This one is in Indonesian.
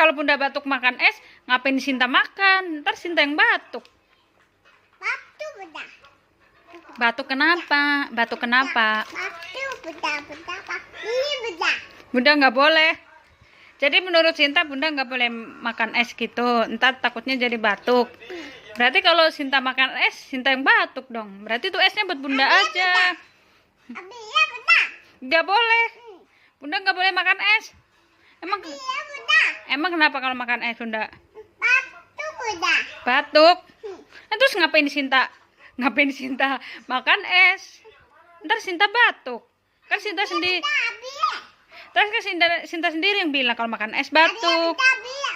kalau Bunda batuk makan es, ngapain Sinta makan? Ntar Sinta yang batuk. Batuk Bunda. Batuk kenapa? Batuk kenapa? Batuk Bunda. Ini Bunda. Bunda nggak boleh. Jadi menurut Sinta Bunda nggak boleh makan es gitu. Ntar takutnya jadi batuk. Berarti kalau Sinta makan es, Sinta yang batuk dong. Berarti itu esnya buat Bunda aja. Abi ya Bunda. Nggak boleh. Bunda nggak boleh makan es. Emang Iya Bunda. emang kenapa kalau makan es Bunda? Batuk Bunda. Batuk. Nah, terus ngapain Sinta? Ngapain Sinta makan es? Ntar Sinta batuk. Kan Sinta sendiri. Abi ya. Terus kan Sinta sendiri yang bilang kalau makan es batuk. Abi ya.